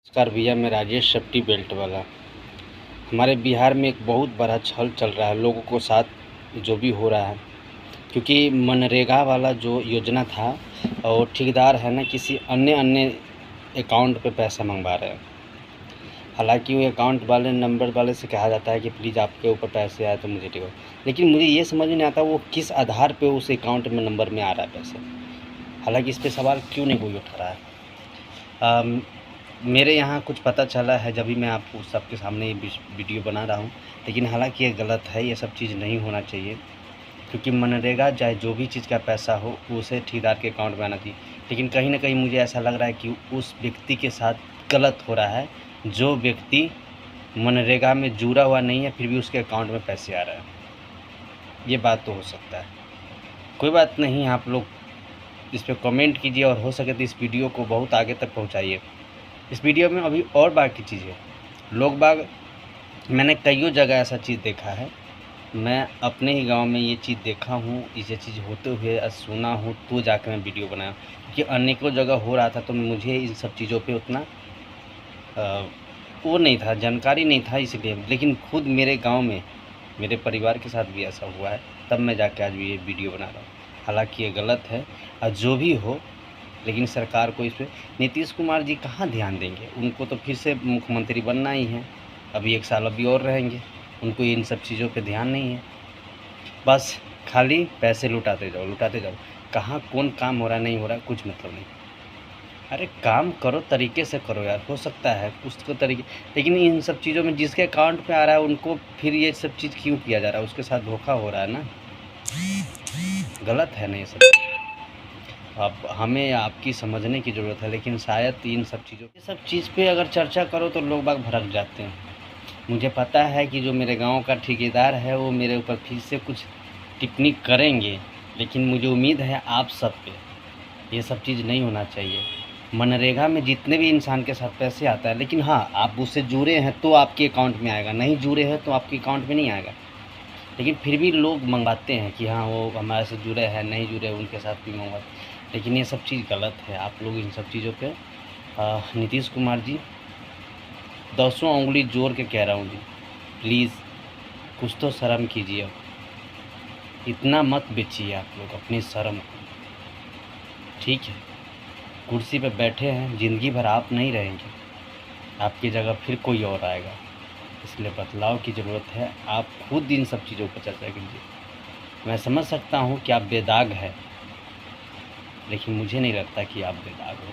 नमस्कार भैया, मैं राजेश सेफ्टी बेल्ट वाला। हमारे बिहार में एक बहुत बड़ा छल चल रहा है लोगों को साथ जो भी हो रहा है, क्योंकि मनरेगा वाला जो योजना था और ठेकेदार है ना किसी अन्य अकाउंट पे पैसा मंगवा रहे हैं। हालांकि वो अकाउंट वाले नंबर वाले से कहा जाता है कि प्लीज़ आपके ऊपर पैसे आए तो मुझे ठीक हो, लेकिन मुझे ये समझ नहीं आता वो किस आधार पे उस अकाउंट में नंबर में आ रहा है पैसा। हालांकि इस पर सवाल क्यों नहीं कोई उठा रहा है। मेरे यहाँ कुछ पता चला है जब भी मैं आपको सबके सामने ये वीडियो बना रहा हूँ, लेकिन हालांकि ये गलत है, ये सब चीज़ नहीं होना चाहिए। क्योंकि मनरेगा चाहे जो भी चीज़ का पैसा हो उसे ठेकेदार के अकाउंट में आना चाहिए, लेकिन कहीं ना कहीं मुझे ऐसा लग रहा है कि उस व्यक्ति के साथ गलत हो रहा है जो व्यक्ति मनरेगा में जुड़ा हुआ नहीं है फिर भी उसके अकाउंट में पैसे आ रहे हैं। ये बात तो हो सकता है, कोई बात नहीं, आप लोग इस पर कमेंट कीजिए और हो सके तो इस वीडियो को बहुत आगे तक पहुँचाइए। इस वीडियो में अभी और बाकी चीज़ें लोग बाग, मैंने कईयों जगह ऐसा चीज़ देखा है, मैं अपने ही गांव में ये चीज़ देखा हूँ, ये चीज़ होते हुए सुना हूँ तो जाकर मैं वीडियो बनाया। कि अनेकों जगह हो रहा था तो मुझे इन सब चीज़ों पे उतना वो नहीं था, जानकारी नहीं था इसलिए, लेकिन खुद मेरे गांव में मेरे परिवार के साथ भी ऐसा हुआ है, तब मैं जाके आज भी ये वीडियो बना रहा हूँ। हालांकि ये गलत है और जो भी हो, लेकिन सरकार को इस पर, नीतीश कुमार जी कहाँ ध्यान देंगे, उनको तो फिर से मुख्यमंत्री बनना ही है, अभी 1 साल अभी और रहेंगे, उनको इन सब चीज़ों पे ध्यान नहीं है, बस खाली पैसे लुटाते जाओ। कहाँ कौन काम हो रहा नहीं हो रहा कुछ मतलब नहीं। अरे काम करो, तरीके से करो यार, हो सकता है कुछ तो तरीके, लेकिन इन सब चीज़ों में जिसके अकाउंट पे आ रहा है उनको फिर ये सब चीज़ क्यों किया जा रहा है, उसके साथ धोखा हो रहा है ना, गलत है ना ये सब। अब हमें आपकी समझने की ज़रूरत है, लेकिन शायद इन सब चीज़ पे अगर चर्चा करो तो लोग बाग भड़क जाते हैं। मुझे पता है कि जो मेरे गांव का ठेकेदार है वो मेरे ऊपर फिर से कुछ टिप्पणी करेंगे, लेकिन मुझे उम्मीद है आप सब पे ये सब चीज़ नहीं होना चाहिए। मनरेगा में जितने भी इंसान के साथ पैसे आता है, लेकिन हाँ आप उससे जुड़े हैं तो आपके अकाउंट में आएगा, नहीं जुड़े हैं तो आपके अकाउंट में नहीं आएगा, लेकिन फिर भी लोग मंगवाते हैं कि हाँ वो हमारे से जुड़े हैं, नहीं जुड़े उनके साथ भी मंगवाते, लेकिन ये सब चीज़ गलत है। आप लोग इन सब चीज़ों पे नीतीश कुमार जी 10 उंगली जोड़ के कह रहा हूँ जी, प्लीज़ कुछ तो शर्म कीजिए, इतना मत बेचिए आप लोग अपनी शर्म को, ठीक है। कुर्सी पे बैठे हैं, ज़िंदगी भर आप नहीं रहेंगे, आपकी जगह फिर कोई और आएगा, इसलिए बदलाव की ज़रूरत है। आप खुद इन सब चीज़ों पर चर्चा कीजिए। मैं समझ सकता हूँ कि आप बेदाग हैं, लेकिन मुझे नहीं लगता कि आप बेदाग हो।